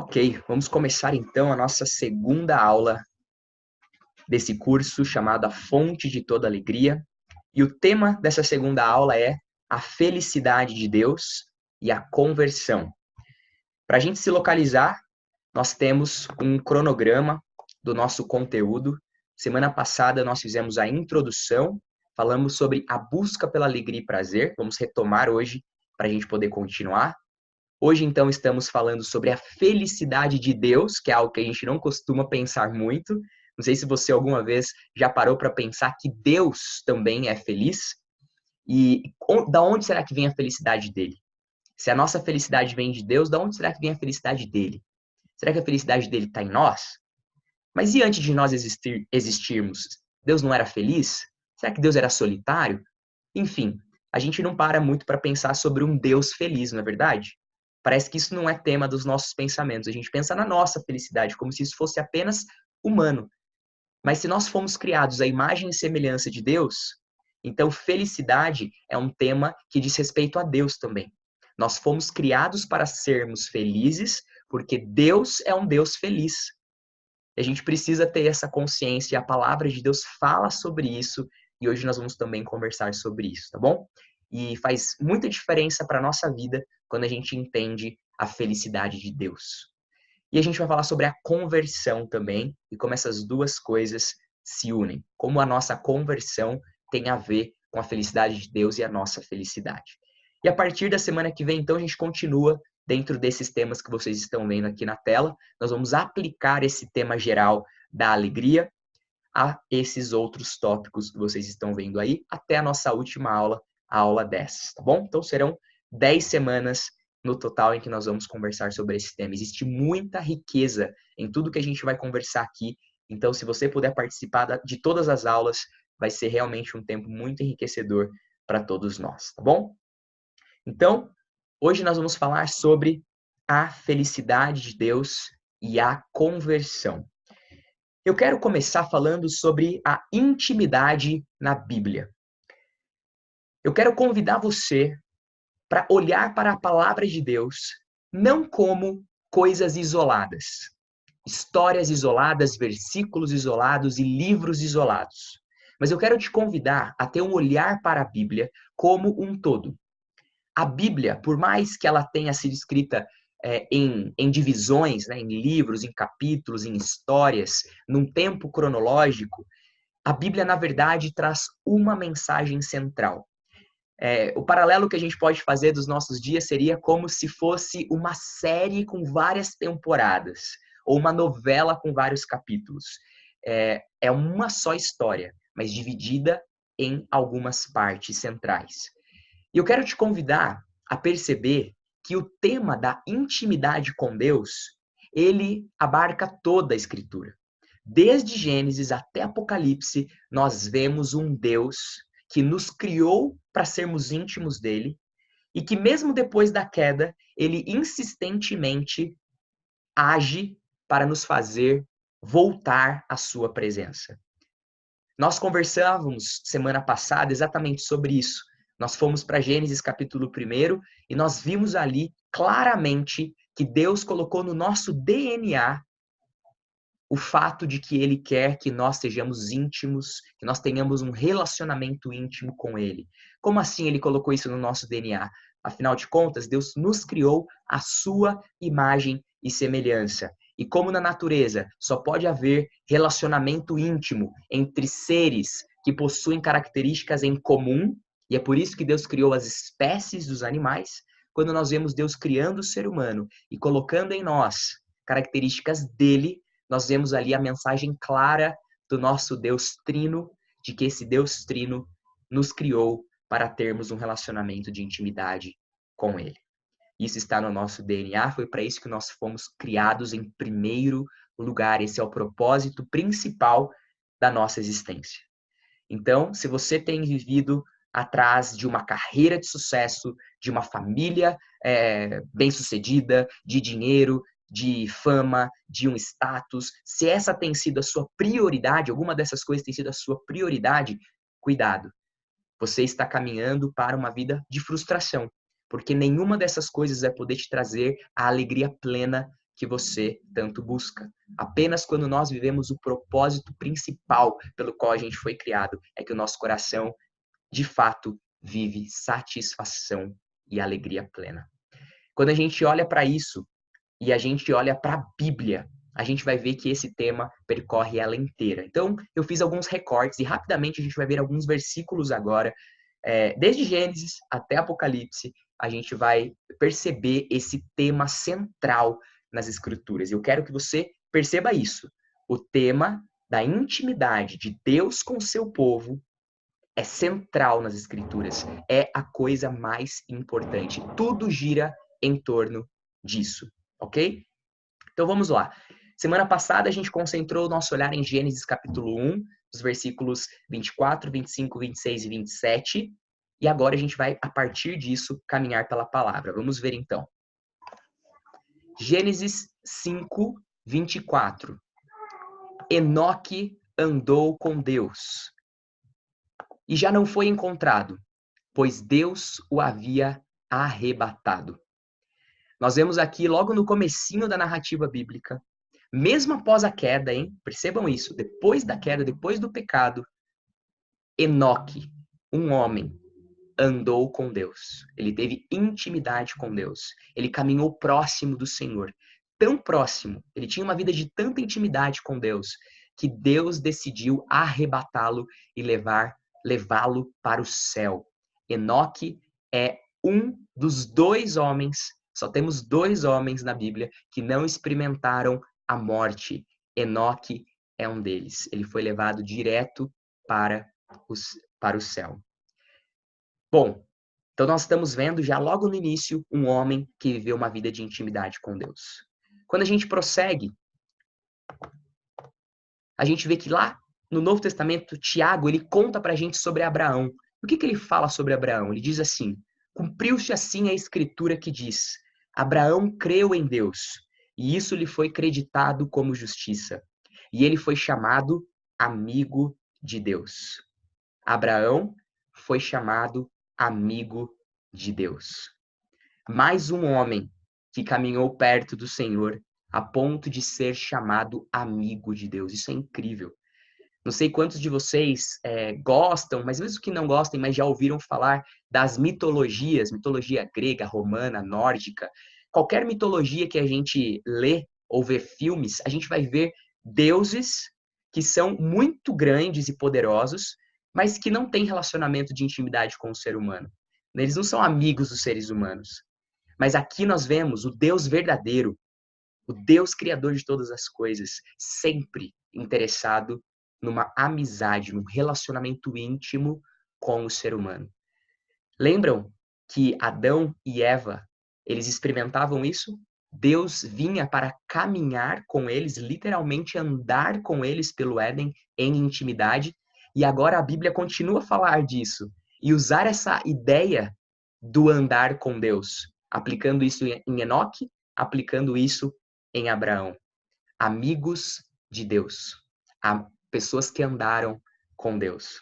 Ok, vamos começar então a nossa segunda aula desse curso chamado A Fonte de Toda Alegria. E o tema dessa segunda aula é a felicidade de Deus e a conversão. Para a gente se localizar, nós temos um cronograma do nosso conteúdo. Semana passada nós fizemos a introdução, falamos sobre a busca pela alegria e prazer. Vamos retomar hoje para a gente poder continuar. Hoje, então, estamos falando sobre a felicidade de Deus, que é algo que a gente não costuma pensar muito. Não sei se você alguma vez já parou para pensar que Deus também é feliz. E da onde será que vem a felicidade dele? Se a nossa felicidade vem de Deus, da onde será que vem a felicidade dele? Será que a felicidade dele está em nós? Mas e antes de nós existirmos, Deus não era feliz? Será que Deus era solitário? Enfim, a gente não para muito para pensar sobre um Deus feliz, não é verdade? Parece que isso não é tema dos nossos pensamentos. A gente pensa na nossa felicidade, como se isso fosse apenas humano. Mas se nós fomos criados à imagem e semelhança de Deus, então felicidade é um tema que diz respeito a Deus também. Nós fomos criados para sermos felizes, porque Deus é um Deus feliz. E a gente precisa ter essa consciência, e a palavra de Deus fala sobre isso, e hoje nós vamos também conversar sobre isso, tá bom? E faz muita diferença para a nossa vida quando a gente entende a felicidade de Deus. E a gente vai falar sobre a conversão também, e como essas duas coisas se unem. Como a nossa conversão tem a ver com a felicidade de Deus e a nossa felicidade. E a partir da semana que vem, então, a gente continua dentro desses temas que vocês estão vendo aqui na tela. Nós vamos aplicar esse tema geral da alegria a esses outros tópicos que vocês estão vendo aí, até a nossa última aula, a aula 10, tá bom? Então serão 10 semanas no total em que nós vamos conversar sobre esse tema. Existe muita riqueza em tudo que a gente vai conversar aqui, então se você puder participar de todas as aulas, vai ser realmente um tempo muito enriquecedor para todos nós, tá bom? Então, hoje nós vamos falar sobre a felicidade de Deus e a conversão. Eu quero começar falando sobre a intimidade na Bíblia. Eu quero convidar você para olhar para a palavra de Deus não como coisas isoladas, histórias isoladas, versículos isolados e livros isolados. Mas eu quero te convidar a ter um olhar para a Bíblia como um todo. A Bíblia, por mais que ela tenha sido escrita em divisões, né, em livros, em capítulos, em histórias, num tempo cronológico, a Bíblia, na verdade, traz uma mensagem central. O paralelo que a gente pode fazer dos nossos dias seria como se fosse uma série com várias temporadas, ou uma novela com vários capítulos. É uma só história, mas dividida em algumas partes centrais. E eu quero te convidar a perceber que o tema da intimidade com Deus, ele abarca toda a Escritura. Desde Gênesis até Apocalipse, nós vemos um Deus que nos criou para sermos íntimos dele e que mesmo depois da queda, ele insistentemente age para nos fazer voltar à sua presença. Nós conversávamos semana passada exatamente sobre isso. Nós fomos para Gênesis capítulo 1 e nós vimos ali claramente que Deus colocou no nosso DNA o fato de que Ele quer que nós sejamos íntimos, que nós tenhamos um relacionamento íntimo com Ele. Como assim Ele colocou isso no nosso DNA? Afinal de contas, Deus nos criou à sua imagem e semelhança. E como na natureza só pode haver relacionamento íntimo entre seres que possuem características em comum, e é por isso que Deus criou as espécies dos animais, quando nós vemos Deus criando o ser humano e colocando em nós características dele, nós vemos ali a mensagem clara do nosso Deus Trino, de que esse Deus Trino nos criou para termos um relacionamento de intimidade com Ele. Isso está no nosso DNA, foi para isso que nós fomos criados em primeiro lugar. Esse é o propósito principal da nossa existência. Então, se você tem vivido atrás de uma carreira de sucesso, de uma família bem-sucedida, de dinheiro, de fama, de um status, se essa tem sido a sua prioridade, alguma dessas coisas tem sido a sua prioridade, cuidado. Você está caminhando para uma vida de frustração, porque nenhuma dessas coisas vai poder te trazer a alegria plena que você tanto busca. Apenas quando nós vivemos o propósito principal pelo qual a gente foi criado, é que o nosso coração, de fato, vive satisfação e alegria plena. Quando a gente olha para isso e a gente olha para a Bíblia, a gente vai ver que esse tema percorre ela inteira. Então, eu fiz alguns recortes e rapidamente a gente vai ver alguns versículos agora, desde Gênesis até Apocalipse, a gente vai perceber esse tema central nas Escrituras. Eu quero que você perceba isso. O tema da intimidade de Deus com o seu povo é central nas Escrituras. É a coisa mais importante. Tudo gira em torno disso, ok? Então vamos lá. Semana passada a gente concentrou o nosso olhar em Gênesis capítulo 1, os versículos 24, 25, 26 e 27. E agora a gente vai, a partir disso, caminhar pela palavra. Vamos ver então. Gênesis 5, 24. Enoque andou com Deus e já não foi encontrado, pois Deus o havia arrebatado. Nós vemos aqui, logo no comecinho da narrativa bíblica, mesmo após a queda, hein? Percebam isso, depois da queda, depois do pecado, Enoque, um homem, andou com Deus. Ele teve intimidade com Deus. Ele caminhou próximo do Senhor. Tão próximo, ele tinha uma vida de tanta intimidade com Deus, que Deus decidiu arrebatá-lo e levá-lo para o céu. Enoque é um dos dois homens, só temos dois homens na Bíblia que não experimentaram a morte. Enoque é um deles. Ele foi levado direto para o céu. Bom, então nós estamos vendo já logo no início um homem que viveu uma vida de intimidade com Deus. Quando a gente prossegue, a gente vê que lá no Novo Testamento, Tiago, ele conta pra gente sobre Abraão. O que ele fala sobre Abraão? Ele diz assim: cumpriu-se assim a escritura que diz: Abraão creu em Deus, e isso lhe foi creditado como justiça. E ele foi chamado amigo de Deus. Abraão foi chamado amigo de Deus. Mais um homem que caminhou perto do Senhor a ponto de ser chamado amigo de Deus. Isso é incrível. Não sei quantos de vocês gostam, mas mesmo que não gostem, mas já ouviram falar das mitologias, mitologia grega, romana, nórdica. Qualquer mitologia que a gente lê ou vê filmes, a gente vai ver deuses que são muito grandes e poderosos, mas que não têm relacionamento de intimidade com o ser humano. Eles não são amigos dos seres humanos. Mas aqui nós vemos o Deus verdadeiro, o Deus criador de todas as coisas, sempre interessado numa amizade, num relacionamento íntimo com o ser humano. Lembram que Adão e Eva, eles experimentavam isso? Deus vinha para caminhar com eles, literalmente andar com eles pelo Éden em intimidade, e agora a Bíblia continua a falar disso e usar essa ideia do andar com Deus, aplicando isso em Enoque, aplicando isso em Abraão. Amigos de Deus, pessoas que andaram com Deus.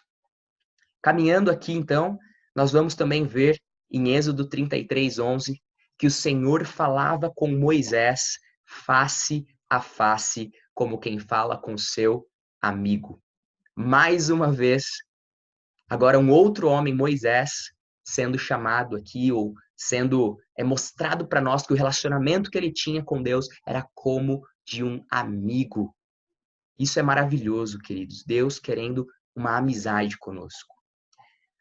Caminhando aqui, então, nós vamos também ver em Êxodo 33:11 que o Senhor falava com Moisés face a face, como quem fala com seu amigo. Mais uma vez, agora um outro homem, Moisés, sendo chamado aqui, ou sendo mostrado para nós que o relacionamento que ele tinha com Deus era como de um amigo. Isso é maravilhoso, queridos. Deus querendo uma amizade conosco.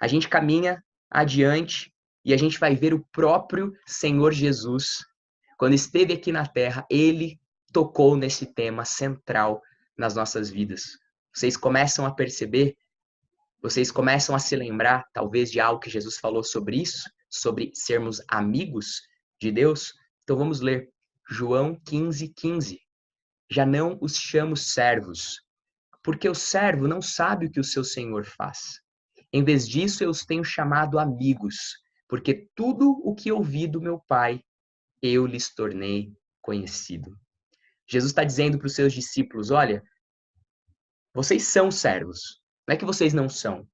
A gente caminha adiante e a gente vai ver o próprio Senhor Jesus. Quando esteve aqui na Terra, ele tocou nesse tema central nas nossas vidas. Vocês começam a perceber, vocês começam a se lembrar, talvez, de algo que Jesus falou sobre isso, sobre sermos amigos de Deus? Então vamos ler João 15:15. Já não os chamo servos, porque o servo não sabe o que o seu senhor faz. Em vez disso, eu os tenho chamado amigos, porque tudo o que ouvi do meu Pai, eu lhes tornei conhecido. Jesus está dizendo para os seus discípulos: olha, vocês são servos, não é que vocês não são,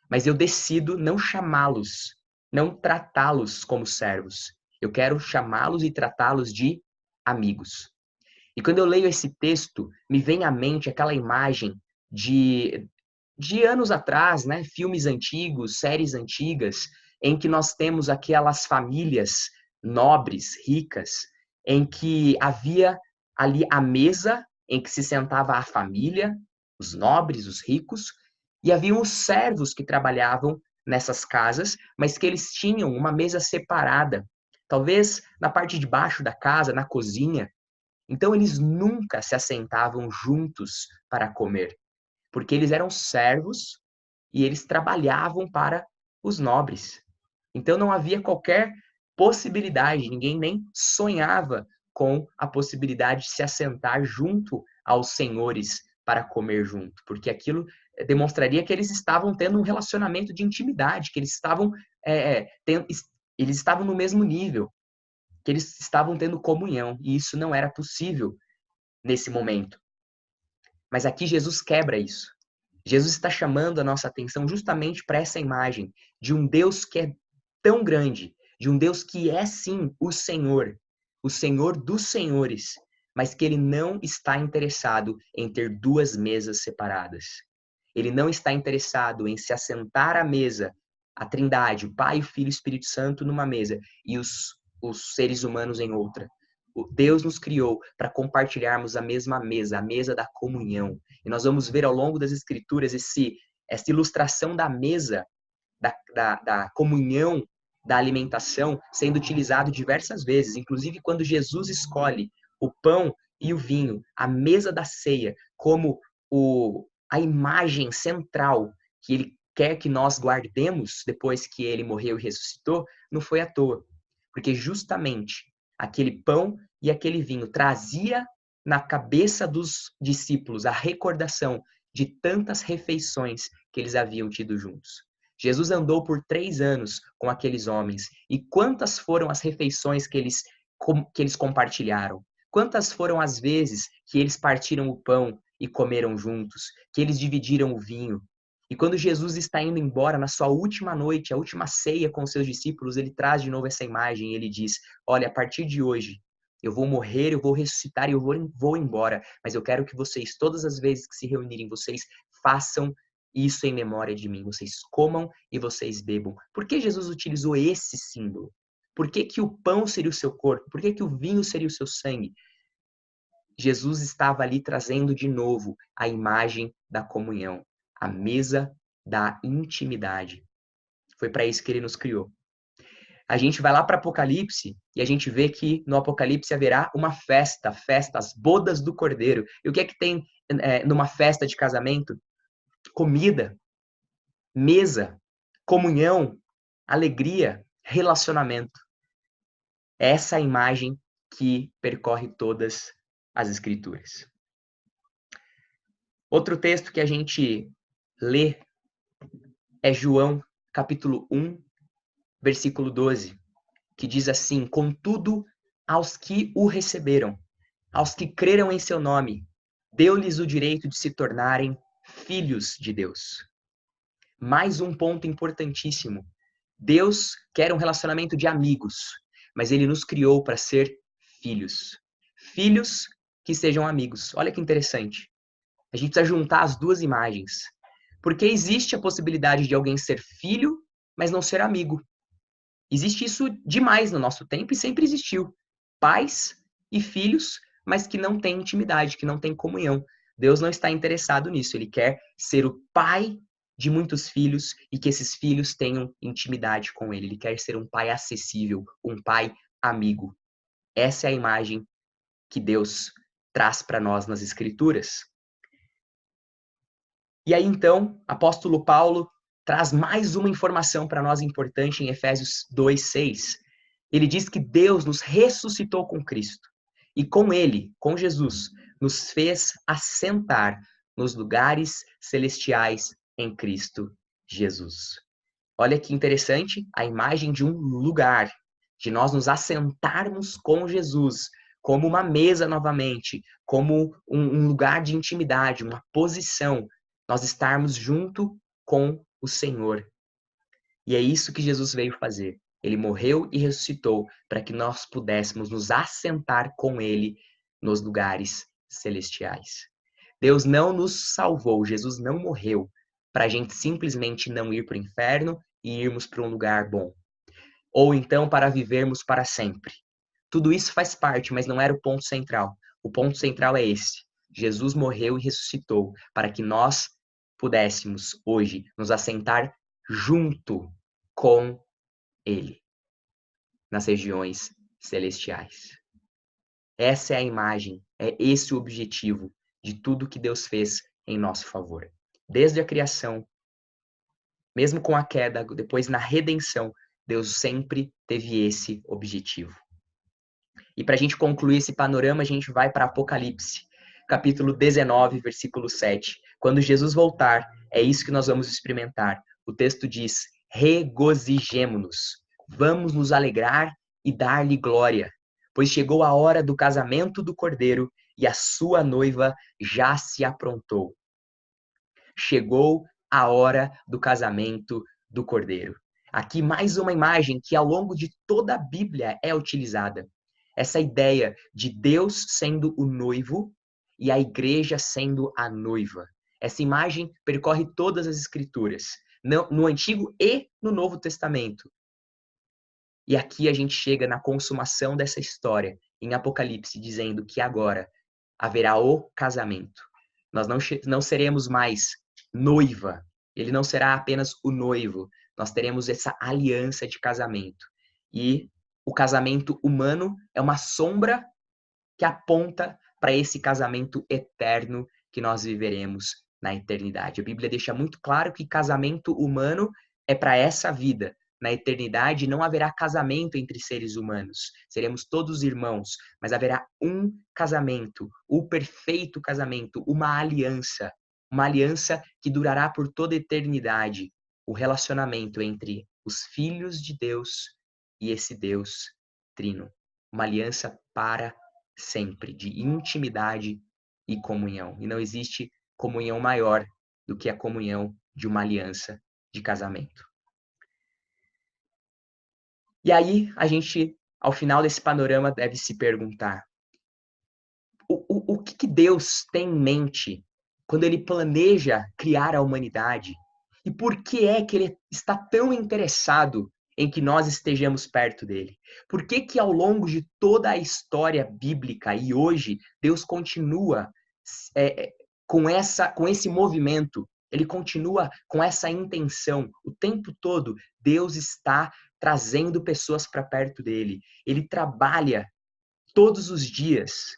mas eu decido não chamá-los, não tratá-los como servos. Eu quero chamá-los e tratá-los de amigos. E quando eu leio esse texto, me vem à mente aquela imagem de anos atrás, né? Filmes antigos, séries antigas, em que nós temos aquelas famílias nobres, ricas, em que havia ali a mesa em que se sentava a família, os nobres, os ricos, e haviam os servos que trabalhavam nessas casas, mas que eles tinham uma mesa separada, talvez na parte de baixo da casa, na cozinha. Então eles nunca se assentavam juntos para comer, porque eles eram servos e eles trabalhavam para os nobres. Então não havia qualquer possibilidade, ninguém nem sonhava com a possibilidade de se assentar junto aos senhores para comer junto, porque aquilo demonstraria que eles estavam tendo um relacionamento de intimidade, que eles estavam eles estavam no mesmo nível, que eles estavam tendo comunhão, e isso não era possível nesse momento. Mas aqui Jesus quebra isso. Jesus está chamando a nossa atenção justamente para essa imagem de um Deus que é tão grande, de um Deus que é sim o Senhor dos senhores, mas que ele não está interessado em ter duas mesas separadas. Ele não está interessado em se assentar à mesa, a Trindade, o Pai, o Filho e o Espírito Santo numa mesa e os seres humanos em outra. Deus nos criou para compartilharmos a mesma mesa, a mesa da comunhão. E nós vamos ver ao longo das Escrituras essa ilustração da mesa, da comunhão, da alimentação, sendo utilizado diversas vezes. Inclusive, quando Jesus escolhe o pão e o vinho, a mesa da ceia, como a imagem central que ele quer que nós guardemos depois que ele morreu e ressuscitou, não foi à toa. Porque justamente aquele pão e aquele vinho trazia na cabeça dos discípulos a recordação de tantas refeições que eles haviam tido juntos. Jesus andou por 3 anos com aqueles homens. E quantas foram as refeições que eles compartilharam? Quantas foram as vezes que eles partiram o pão e comeram juntos? Que eles dividiram o vinho? E quando Jesus está indo embora na sua última noite, a última ceia com os seus discípulos, ele traz de novo essa imagem e ele diz: olha, a partir de hoje, eu vou morrer, eu vou ressuscitar e eu vou embora. Mas eu quero que vocês, todas as vezes que se reunirem, vocês façam isso em memória de mim. Vocês comam e vocês bebam. Por que Jesus utilizou esse símbolo? Por que que o pão seria o seu corpo? Por que que o vinho seria o seu sangue? Jesus estava ali trazendo de novo a imagem da comunhão, a mesa da intimidade. Foi para isso que ele nos criou. A gente vai lá para Apocalipse e a gente vê que no Apocalipse haverá uma festa, as bodas do Cordeiro. E o que é que tem numa festa de casamento? Comida, mesa, comunhão, alegria, relacionamento. Essa é a imagem que percorre todas as Escrituras. Outro texto que a gente lê é João, capítulo 1, versículo 12, que diz assim: contudo, aos que o receberam, aos que creram em seu nome, deu-lhes o direito de se tornarem filhos de Deus. Mais um ponto importantíssimo. Deus quer um relacionamento de amigos, mas ele nos criou para ser filhos. Filhos que sejam amigos. Olha que interessante. A gente precisa juntar as duas imagens. Porque existe a possibilidade de alguém ser filho, mas não ser amigo. Existe isso demais no nosso tempo e sempre existiu. Pais e filhos, mas que não têm intimidade, que não têm comunhão. Deus não está interessado nisso. Ele quer ser o pai de muitos filhos e que esses filhos tenham intimidade com ele. Ele quer ser um pai acessível, um pai amigo. Essa é a imagem que Deus traz para nós nas Escrituras. E aí, então, apóstolo Paulo traz mais uma informação para nós importante em Efésios 2:6. Ele diz que Deus nos ressuscitou com Cristo e com ele, com Jesus, nos fez assentar nos lugares celestiais em Cristo Jesus. Olha que interessante a imagem de um lugar, de nós nos assentarmos com Jesus, como uma mesa novamente, como um lugar de intimidade, uma posição, nós estarmos junto com o Senhor. E é isso que Jesus veio fazer. Ele morreu e ressuscitou para que nós pudéssemos nos assentar com ele nos lugares celestiais. Deus não nos salvou, Jesus não morreu para a gente simplesmente não ir para o inferno e irmos para um lugar bom. Ou então para vivermos para sempre. Tudo isso faz parte, mas não era o ponto central. O ponto central é esse. Jesus morreu e ressuscitou para que nós pudéssemos hoje nos assentar junto com Ele nas regiões celestiais. Essa é a imagem, é esse o objetivo de tudo que Deus fez em nosso favor. Desde a criação, mesmo com a queda, depois na redenção, Deus sempre teve esse objetivo. E para a gente concluir esse panorama, a gente vai para Apocalipse, capítulo 19, versículo 7. Quando Jesus voltar, é isso que nós vamos experimentar. O texto diz: regozijemo-nos, vamos nos alegrar e dar-lhe glória, pois chegou a hora do casamento do Cordeiro e a sua noiva já se aprontou. Chegou a hora do casamento do Cordeiro. Aqui mais uma imagem que ao longo de toda a Bíblia é utilizada. Essa ideia de Deus sendo o noivo e a igreja sendo a noiva. Essa imagem percorre todas as escrituras, no Antigo e no Novo Testamento. E aqui a gente chega na consumação dessa história, em Apocalipse, dizendo que agora haverá o casamento. Nós não seremos mais noiva, ele não será apenas o noivo, nós teremos essa aliança de casamento. E o casamento humano é uma sombra que aponta para esse casamento eterno que nós viveremos na eternidade. A Bíblia deixa muito claro que casamento humano é para essa vida. Na eternidade não haverá casamento entre seres humanos. Seremos todos irmãos, mas haverá um casamento, o perfeito casamento, uma aliança que durará por toda a eternidade. O relacionamento entre os filhos de Deus e esse Deus trino. Uma aliança para sempre, de intimidade e comunhão. E não existe comunhão maior do que a comunhão de uma aliança de casamento. E aí, a gente, ao final desse panorama, deve se perguntar: o que Deus tem em mente quando ele planeja criar a humanidade? E por que é que ele está tão interessado em que nós estejamos perto dele? Por que que ao longo de toda a história bíblica e hoje Deus continua com esse movimento? Ele continua com essa intenção. O tempo todo Deus está trazendo pessoas para perto dele. Ele trabalha todos os dias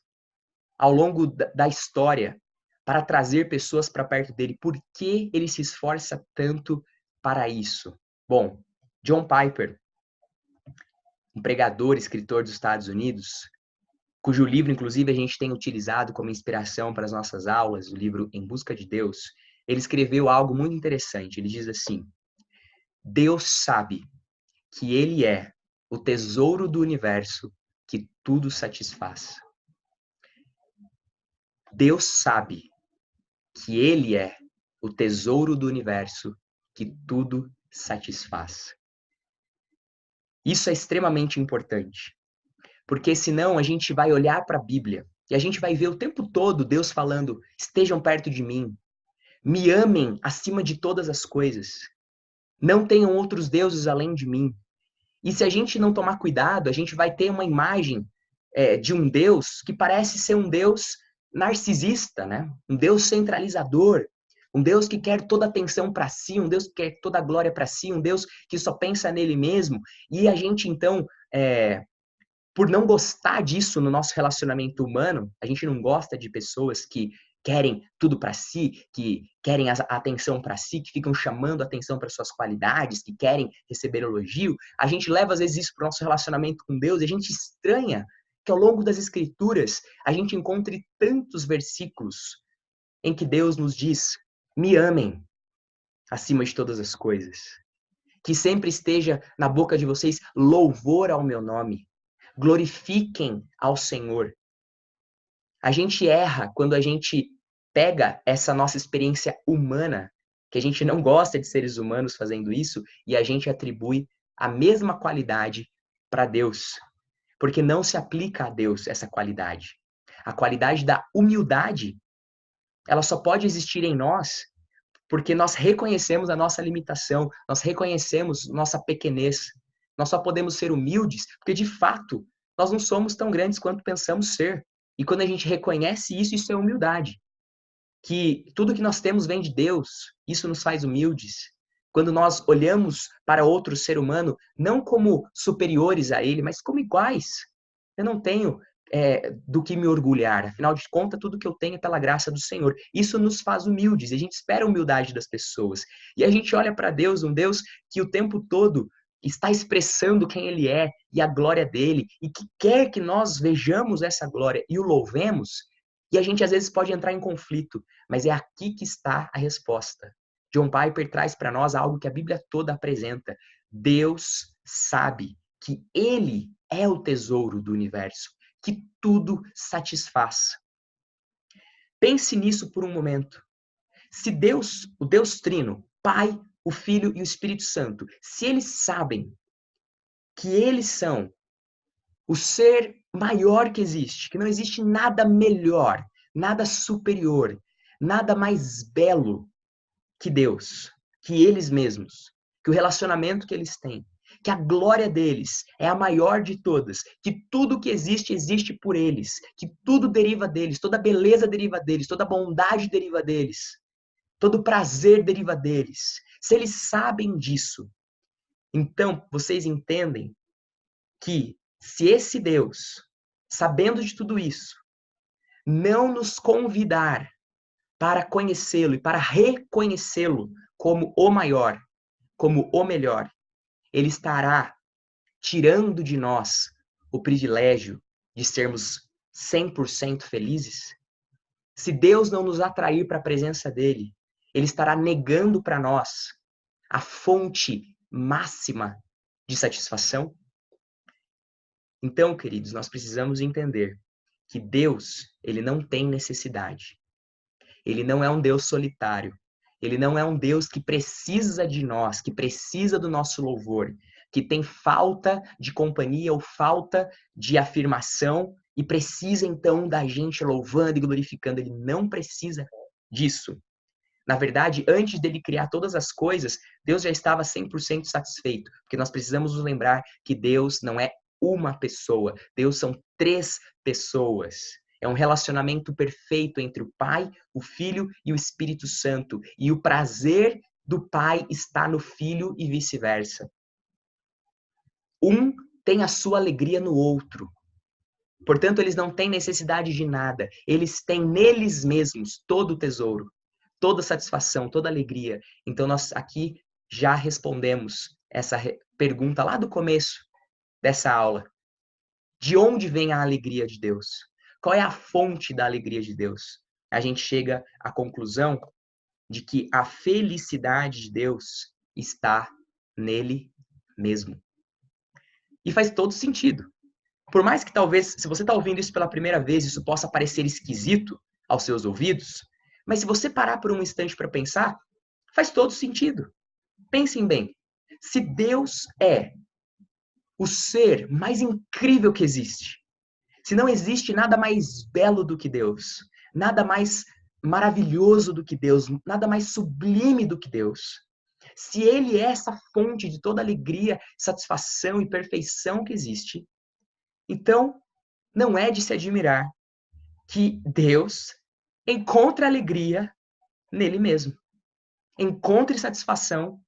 ao longo da história para trazer pessoas para perto dele. Por que ele se esforça tanto para isso? Bom, John Piper, um pregador, escritor dos Estados Unidos, cujo livro, inclusive, a gente tem utilizado como inspiração para as nossas aulas, o livro Em Busca de Deus, ele escreveu algo muito interessante. Ele diz assim: Deus sabe que ele é o tesouro do universo que tudo satisfaz. Deus sabe que ele é o tesouro do universo que tudo satisfaz. Isso é extremamente importante, porque senão a gente vai olhar para a Bíblia e a gente vai ver o tempo todo Deus falando: estejam perto de mim, me amem acima de todas as coisas, não tenham outros deuses além de mim. E se a gente não tomar cuidado, a gente vai ter uma imagem de um Deus que parece ser um Deus narcisista, né? Um Deus centralizador, um Deus que quer toda a atenção para si, um Deus que quer toda a glória para si, um Deus que só pensa nele mesmo. E a gente, então, por não gostar disso no nosso relacionamento humano, a gente não gosta de pessoas que querem tudo para si, que querem a atenção para si, que ficam chamando a atenção para suas qualidades, que querem receber elogio. A gente leva, às vezes, isso para o nosso relacionamento com Deus e a gente estranha que ao longo das Escrituras a gente encontre tantos versículos em que Deus nos diz: me amem acima de todas as coisas. Que sempre esteja na boca de vocês louvor ao meu nome. Glorifiquem ao Senhor. A gente erra quando a gente pega essa nossa experiência humana, que a gente não gosta de seres humanos fazendo isso, e a gente atribui a mesma qualidade para Deus. Porque não se aplica a Deus essa qualidade. A qualidade da humildade, ela só pode existir em nós porque nós reconhecemos a nossa limitação, nós reconhecemos nossa pequenez. Nós só podemos ser humildes porque, de fato, nós não somos tão grandes quanto pensamos ser. E quando a gente reconhece isso, isso é humildade. Que tudo que nós temos vem de Deus, isso nos faz humildes. Quando nós olhamos para outro ser humano, não como superiores a ele, mas como iguais. Eu não tenho do que me orgulhar. Afinal de contas, tudo que eu tenho é pela graça do Senhor. Isso nos faz humildes. E a gente espera a humildade das pessoas. E a gente olha para Deus, um Deus que o tempo todo está expressando quem Ele é e a glória dele, e que quer que nós vejamos essa glória e o louvemos. E a gente às vezes pode entrar em conflito, mas é aqui que está a resposta. John Piper traz para nós algo que a Bíblia toda apresenta. Deus sabe que Ele é o tesouro do universo, que tudo satisfaz. Pense nisso por um momento. Se Deus, o Deus Trino, Pai, o Filho e o Espírito Santo, se eles sabem que eles são o ser maior que existe, que não existe nada melhor, nada superior, nada mais belo que Deus, que eles mesmos, que o relacionamento que eles têm, que a glória deles é a maior de todas, que tudo que existe, existe por eles, que tudo deriva deles, toda beleza deriva deles, toda bondade deriva deles, todo prazer deriva deles. Se eles sabem disso, então vocês entendem que se esse Deus, sabendo de tudo isso, não nos convidar para conhecê-lo e para reconhecê-lo como o maior, como o melhor, ele estará tirando de nós o privilégio de sermos 100% felizes? Se Deus não nos atrair para a presença dele, ele estará negando para nós a fonte máxima de satisfação? Então, queridos, nós precisamos entender que Deus, ele não tem necessidade. Ele não é um Deus solitário. Ele não é um Deus que precisa de nós, que precisa do nosso louvor, que tem falta de companhia ou falta de afirmação e precisa então da gente louvando e glorificando. Ele não precisa disso. Na verdade, antes dele criar todas as coisas, Deus já estava 100% satisfeito, porque nós precisamos nos lembrar que Deus não é uma pessoa, Deus são 3 pessoas. É um relacionamento perfeito entre o Pai, o Filho e o Espírito Santo. E o prazer do Pai está no Filho e vice-versa. Um tem a sua alegria no outro. Portanto, eles não têm necessidade de nada. Eles têm neles mesmos todo o tesouro, toda satisfação, toda alegria. Então, nós aqui já respondemos essa pergunta lá do começo dessa aula. De onde vem a alegria de Deus? Qual é a fonte da alegria de Deus? A gente chega à conclusão de que a felicidade de Deus está nele mesmo. E faz todo sentido. Por mais que talvez, se você está ouvindo isso pela primeira vez, isso possa parecer esquisito aos seus ouvidos, mas se você parar por um instante para pensar, faz todo sentido. Pensem bem. Se Deus é o ser mais incrível que existe, se não existe nada mais belo do que Deus, nada mais maravilhoso do que Deus, nada mais sublime do que Deus, se Ele é essa fonte de toda alegria, satisfação e perfeição que existe, então não é de se admirar que Deus encontre alegria nele mesmo. Encontre satisfação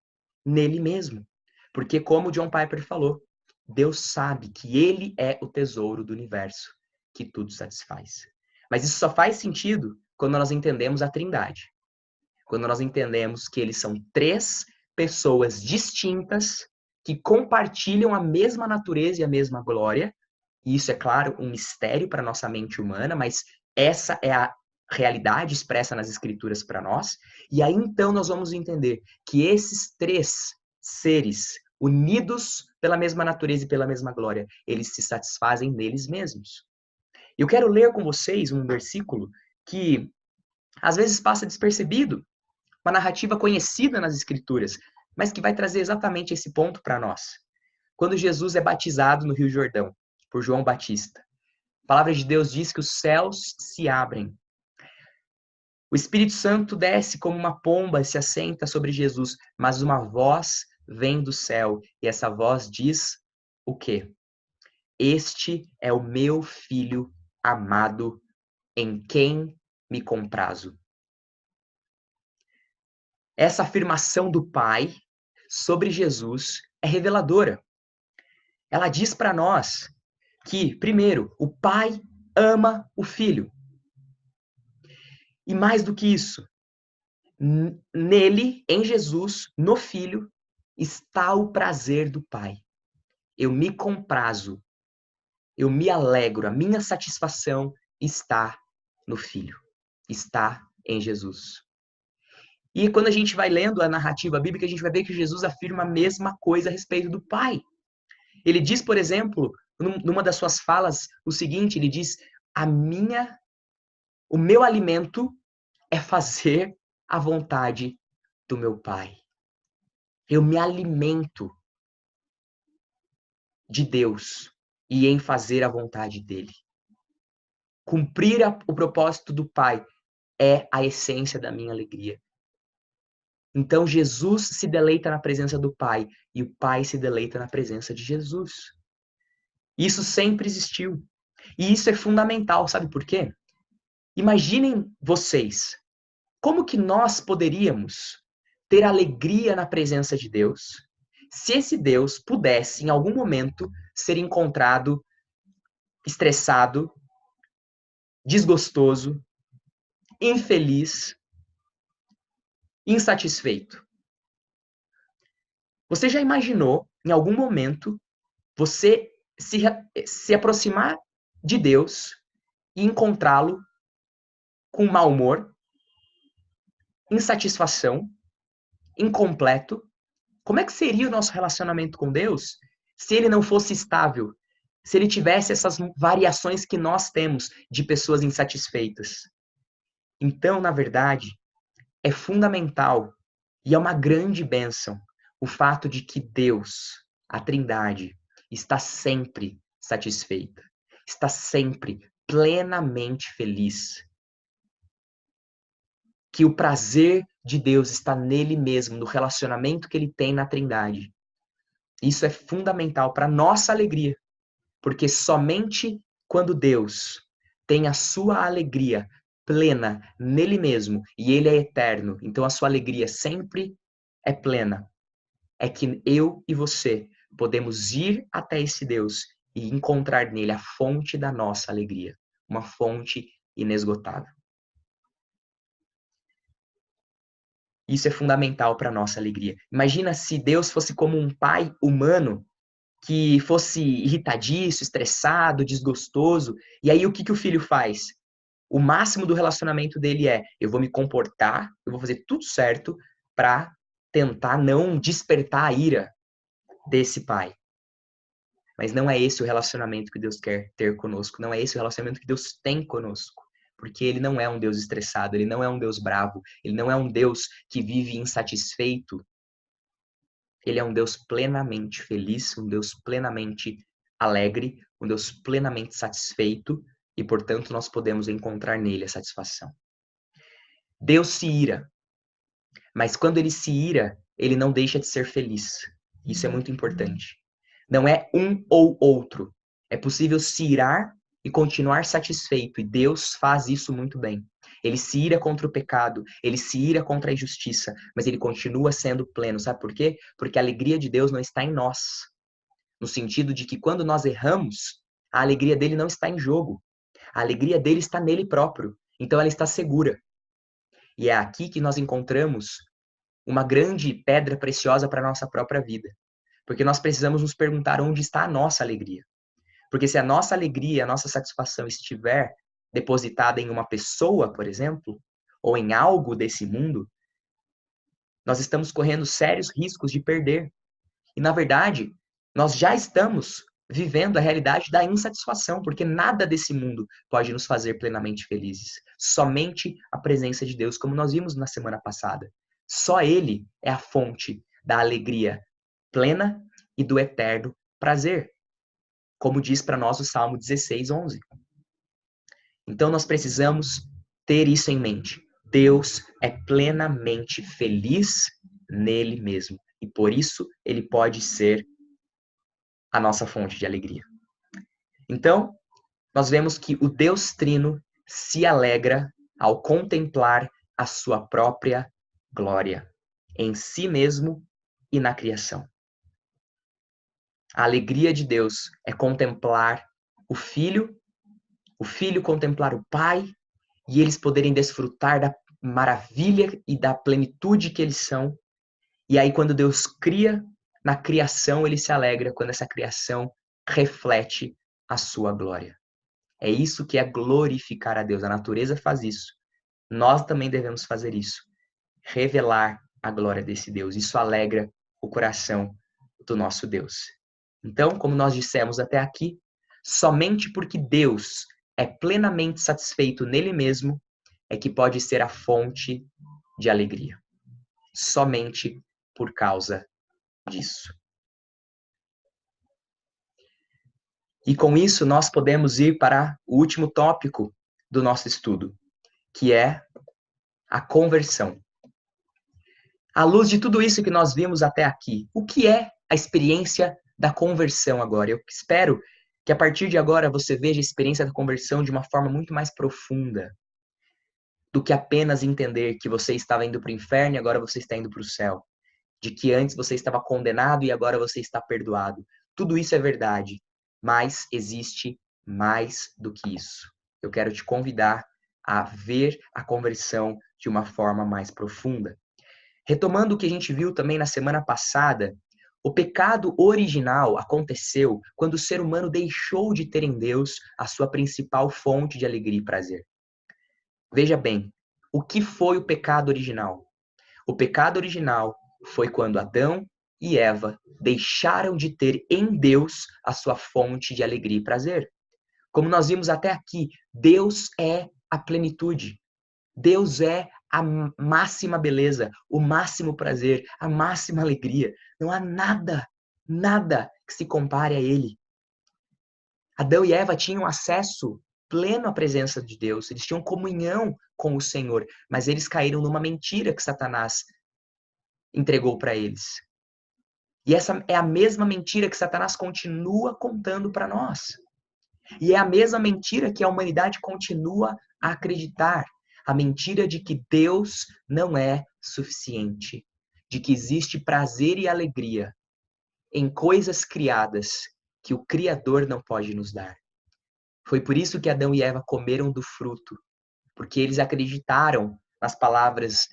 nele mesmo. Porque, como John Piper falou, Deus sabe que ele é o tesouro do universo, que tudo satisfaz. Mas isso só faz sentido quando nós entendemos a Trindade. Quando nós entendemos que eles são 3 pessoas distintas que compartilham a mesma natureza e a mesma glória. E isso é, claro, um mistério para a nossa mente humana, mas essa é a realidade expressa nas Escrituras para nós. E aí, então, nós vamos entender que esses 3 seres unidos pela mesma natureza e pela mesma glória, eles se satisfazem neles mesmos. Eu quero ler com vocês um versículo que às vezes passa despercebido, uma narrativa conhecida nas Escrituras, mas que vai trazer exatamente esse ponto para nós. Quando Jesus é batizado no Rio Jordão, por João Batista, A palavra de Deus diz que os céus se abrem. O Espírito Santo desce como uma pomba e se assenta sobre Jesus, mas uma voz vem do céu, e essa voz diz o quê? Este é o meu filho amado, em quem me comprazo. Essa afirmação do Pai sobre Jesus é reveladora. Ela diz para nós que, primeiro, o Pai ama o Filho. E mais do que isso, nele, em Jesus, no Filho, está o prazer do Pai. Eu me comprazo, eu me alegro, a minha satisfação está no Filho, está em Jesus. E quando a gente vai lendo a narrativa bíblica, a gente vai ver que Jesus afirma a mesma coisa a respeito do Pai. Ele diz, por exemplo, numa das suas falas, o seguinte, ele diz, o meu alimento é fazer a vontade do meu Pai. Eu me alimento de Deus e em fazer a vontade dele. Cumprir o propósito do Pai é a essência da minha alegria. Então Jesus se deleita na presença do Pai e o Pai se deleita na presença de Jesus. Isso sempre existiu. E isso é fundamental, sabe por quê? Imaginem vocês, como que nós poderíamos ter alegria na presença de Deus se esse Deus pudesse, em algum momento, ser encontrado estressado, desgostoso, infeliz, insatisfeito? Você já imaginou, em algum momento, você se aproximar de Deus e encontrá-lo com mau humor, insatisfação, incompleto? Como é que seria o nosso relacionamento com Deus se ele não fosse estável? Se ele tivesse essas variações que nós temos de pessoas insatisfeitas? Então, na verdade, é fundamental e é uma grande bênção o fato de que Deus, a Trindade, está sempre satisfeita, está sempre plenamente feliz. Que o prazer de Deus está nele mesmo, no relacionamento que ele tem na Trindade. Isso é fundamental para a nossa alegria, porque somente quando Deus tem a sua alegria plena nele mesmo e ele é eterno, então a sua alegria sempre é plena, é que eu e você podemos ir até esse Deus e encontrar nele a fonte da nossa alegria, uma fonte inesgotável. Isso é fundamental para a nossa alegria. Imagina se Deus fosse como um pai humano que fosse irritadiço, estressado, desgostoso. E aí o que o filho faz? O máximo do relacionamento dele é: eu vou me comportar, eu vou fazer tudo certo para tentar não despertar a ira desse pai. Mas não é esse o relacionamento que Deus quer ter conosco. Não é esse o relacionamento que Deus tem conosco. Porque ele não é um Deus estressado, ele não é um Deus bravo, ele não é um Deus que vive insatisfeito. Ele é um Deus plenamente feliz, um Deus plenamente alegre, um Deus plenamente satisfeito e, portanto, nós podemos encontrar nele a satisfação. Deus se ira, mas quando ele se ira, ele não deixa de ser feliz. Isso é muito importante. Não é um ou outro. É possível se irar e continuar satisfeito, e Deus faz isso muito bem. Ele se ira contra o pecado, ele se ira contra a injustiça, mas ele continua sendo pleno. Sabe por quê? Porque a alegria de Deus não está em nós. No sentido de que quando nós erramos, a alegria dele não está em jogo. A alegria dele está nele próprio. Então ela está segura. E é aqui que nós encontramos uma grande pedra preciosa para a nossa própria vida. Porque nós precisamos nos perguntar onde está a nossa alegria. Porque se a nossa alegria, a nossa satisfação estiver depositada em uma pessoa, por exemplo, ou em algo desse mundo, nós estamos correndo sérios riscos de perder. E, na verdade, nós já estamos vivendo a realidade da insatisfação, porque nada desse mundo pode nos fazer plenamente felizes. Somente a presença de Deus, como nós vimos na semana passada. Só Ele é a fonte da alegria plena e do eterno prazer, como diz para nós o Salmo 16:11. Então nós precisamos ter isso em mente. Deus é plenamente feliz nele mesmo. E por isso ele pode ser a nossa fonte de alegria. Então, nós vemos que o Deus Trino se alegra ao contemplar a sua própria glória em si mesmo e na criação. A alegria de Deus é contemplar o Filho contemplar o Pai e eles poderem desfrutar da maravilha e da plenitude que eles são. E aí, quando Deus cria, na criação, ele se alegra quando essa criação reflete a sua glória. É isso que é glorificar a Deus. A natureza faz isso. Nós também devemos fazer isso. Revelar a glória desse Deus. Isso alegra o coração do nosso Deus. Então, como nós dissemos até aqui, somente porque Deus é plenamente satisfeito nele mesmo é que pode ser a fonte de alegria. Somente por causa disso. E com isso, nós podemos ir para o último tópico do nosso estudo, que é a conversão. À luz de tudo isso que nós vimos até aqui, o que é a experiência da conversão agora? Eu espero que a partir de agora você veja a experiência da conversão de uma forma muito mais profunda do que apenas entender que você estava indo para o inferno e agora você está indo para o céu. De que antes você estava condenado e agora você está perdoado. Tudo isso é verdade, mas existe mais do que isso. Eu quero te convidar a ver a conversão de uma forma mais profunda. Retomando o que a gente viu também na semana passada, o pecado original aconteceu quando o ser humano deixou de ter em Deus a sua principal fonte de alegria e prazer. Veja bem, o que foi o pecado original? O pecado original foi quando Adão e Eva deixaram de ter em Deus a sua fonte de alegria e prazer. Como nós vimos até aqui, Deus é a plenitude. Deus é a máxima beleza, o máximo prazer, a máxima alegria. Não há nada que se compare a Ele. Adão e Eva tinham acesso pleno à presença de Deus, eles tinham comunhão com o Senhor, mas eles caíram numa mentira que Satanás entregou para eles. E essa é a mesma mentira que Satanás continua contando para nós. E é a mesma mentira que a humanidade continua a acreditar. A mentira de que Deus não é suficiente. De que existe prazer e alegria em coisas criadas que o Criador não pode nos dar. Foi por isso que Adão e Eva comeram do fruto. Porque eles acreditaram nas palavras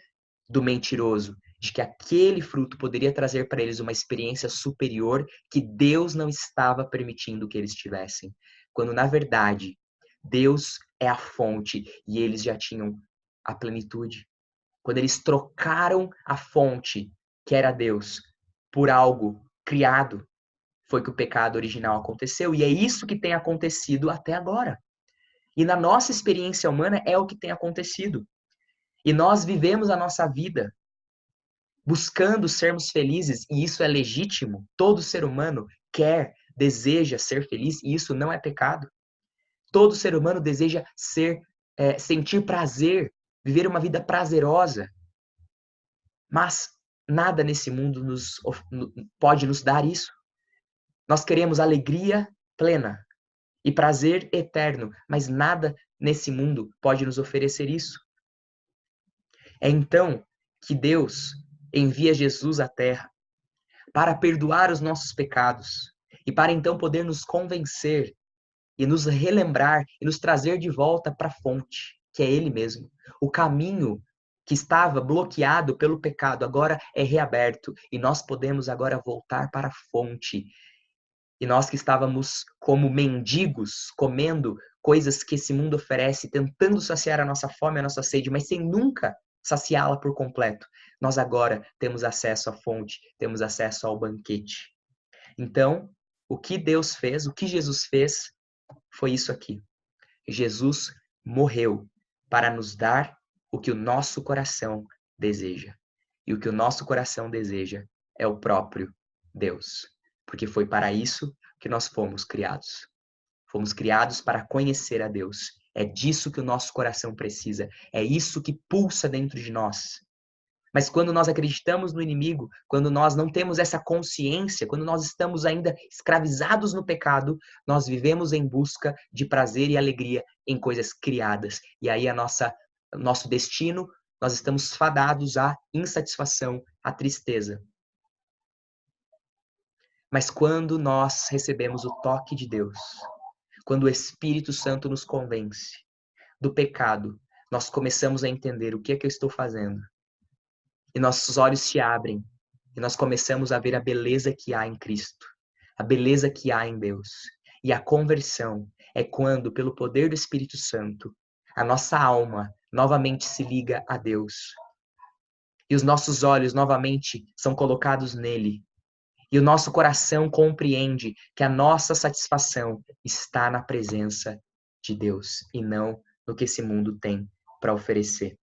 do mentiroso, de que aquele fruto poderia trazer para eles uma experiência superior que Deus não estava permitindo que eles tivessem. Quando, na verdade, Deus é a fonte e eles já tinham a plenitude. Quando eles trocaram a fonte, que era Deus, por algo criado, foi que o pecado original aconteceu. E é isso que tem acontecido até agora. E na nossa experiência humana é o que tem acontecido. E nós vivemos a nossa vida buscando sermos felizes, e isso é legítimo. Todo ser humano quer, deseja ser feliz, e isso não é pecado. Todo ser humano deseja sentir prazer, viver uma vida prazerosa. Mas nada nesse mundo pode nos dar isso. Nós queremos alegria plena e prazer eterno, mas nada nesse mundo pode nos oferecer isso. É então que Deus envia Jesus à Terra para perdoar os nossos pecados e para então poder nos convencer e nos relembrar e nos trazer de volta para a fonte, que é Ele mesmo. O caminho que estava bloqueado pelo pecado agora é reaberto e nós podemos agora voltar para a fonte. E nós que estávamos como mendigos, comendo coisas que esse mundo oferece, tentando saciar a nossa fome, a nossa sede, mas sem nunca saciá-la por completo. Nós agora temos acesso à fonte, temos acesso ao banquete. Então, o que Deus fez, o que Jesus fez, foi isso aqui. Jesus morreu para nos dar o que o nosso coração deseja. E o que o nosso coração deseja é o próprio Deus. Porque foi para isso que nós fomos criados. Fomos criados para conhecer a Deus É disso que o nosso coração precisa. É isso que pulsa dentro de nós. Mas quando nós acreditamos no inimigo, quando nós não temos essa consciência, quando nós estamos ainda escravizados no pecado, nós vivemos em busca de prazer e alegria em coisas criadas. E aí nosso destino, nós estamos fadados à insatisfação, à tristeza. Mas quando nós recebemos o toque de Deus, quando o Espírito Santo nos convence do pecado, nós começamos a entender o que é que eu estou fazendo. E nossos olhos se abrem e nós começamos a ver a beleza que há em Cristo, a beleza que há em Deus. E a conversão é quando, pelo poder do Espírito Santo, a nossa alma novamente se liga a Deus. E os nossos olhos novamente são colocados nele. E o nosso coração compreende que a nossa satisfação está na presença de Deus e não no que esse mundo tem para oferecer.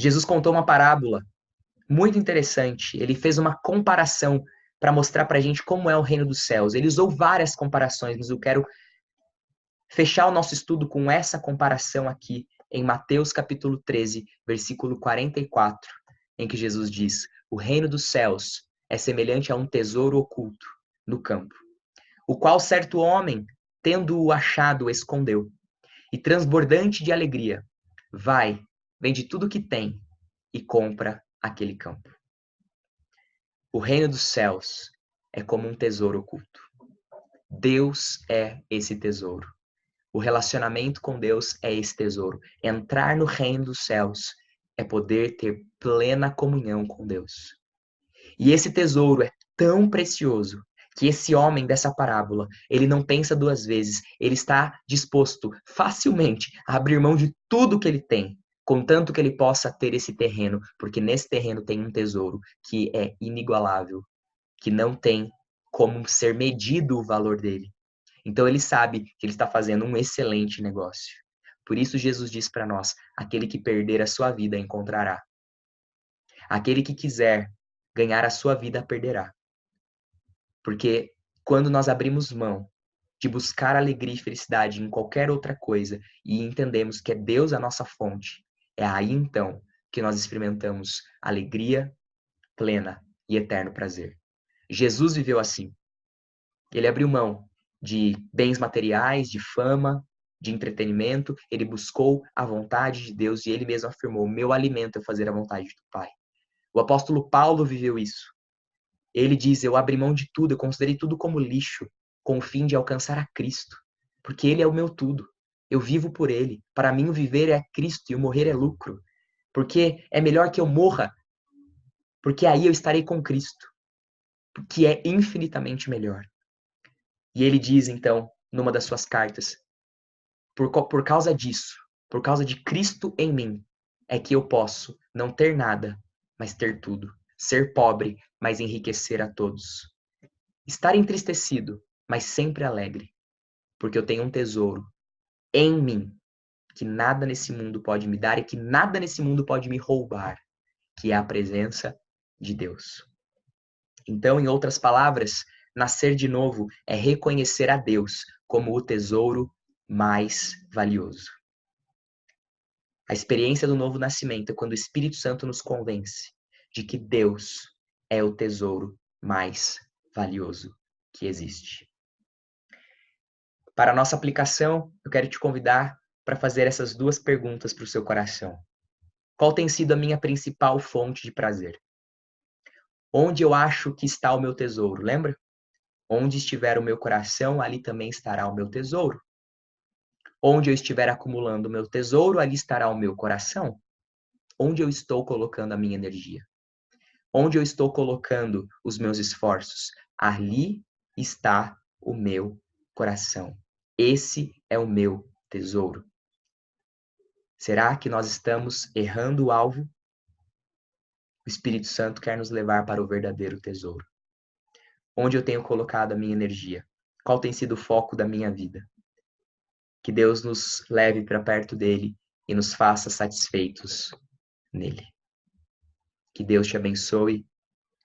Jesus contou uma parábola muito interessante. Ele fez uma comparação para mostrar para a gente como é o reino dos céus. Ele usou várias comparações, mas eu quero fechar o nosso estudo com essa comparação aqui em Mateus capítulo 13, versículo 44, em que Jesus diz: o reino dos céus é semelhante a um tesouro oculto no campo, o qual certo homem, tendo-o achado, escondeu, e transbordante de alegria, vai, vende tudo o que tem e compra aquele campo. O reino dos céus é como um tesouro oculto. Deus é esse tesouro. O relacionamento com Deus é esse tesouro. Entrar no reino dos céus é poder ter plena comunhão com Deus. E esse tesouro é tão precioso que esse homem dessa parábola, ele não pensa duas vezes. Ele está disposto facilmente a abrir mão de tudo que ele tem, contanto que ele possa ter esse terreno, porque nesse terreno tem um tesouro que é inigualável, que não tem como ser medido o valor dele. Então ele sabe que ele está fazendo um excelente negócio. Por isso Jesus diz para nós: aquele que perder a sua vida encontrará. Aquele que quiser ganhar a sua vida perderá. Porque quando nós abrimos mão de buscar alegria e felicidade em qualquer outra coisa e entendemos que é Deus a nossa fonte, é aí então que nós experimentamos alegria plena e eterno prazer. Jesus viveu assim. Ele abriu mão de bens materiais, de fama, de entretenimento. Ele buscou a vontade de Deus e ele mesmo afirmou: meu alimento é fazer a vontade do Pai. O apóstolo Paulo viveu isso. Ele diz: eu abri mão de tudo, eu considerei tudo como lixo, com o fim de alcançar a Cristo, porque ele é o meu tudo. Eu vivo por ele. Para mim o viver é Cristo e o morrer é lucro. Porque é melhor que eu morra, porque aí eu estarei com Cristo, que é infinitamente melhor. E ele diz, então, numa das suas cartas: por causa disso, por causa de Cristo em mim, é que eu posso não ter nada, mas ter tudo. Ser pobre, mas enriquecer a todos. Estar entristecido, mas sempre alegre, porque eu tenho um tesouro em mim, que nada nesse mundo pode me dar e que nada nesse mundo pode me roubar, que é a presença de Deus. Então, em outras palavras, nascer de novo é reconhecer a Deus como o tesouro mais valioso. A experiência do novo nascimento é quando o Espírito Santo nos convence de que Deus é o tesouro mais valioso que existe. Para a nossa aplicação, eu quero te convidar para fazer essas duas perguntas para o seu coração. Qual tem sido a minha principal fonte de prazer? Onde eu acho que está o meu tesouro, lembra? Onde estiver o meu coração, ali também estará o meu tesouro. Onde eu estiver acumulando o meu tesouro, ali estará o meu coração. Onde eu estou colocando a minha energia? Onde eu estou colocando os meus esforços? Ali está o meu coração. Esse é o meu tesouro. Será que nós estamos errando o alvo? O Espírito Santo quer nos levar para o verdadeiro tesouro. Onde eu tenho colocado a minha energia? Qual tem sido o foco da minha vida? Que Deus nos leve para perto dele e nos faça satisfeitos nele. Que Deus te abençoe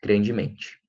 grandemente.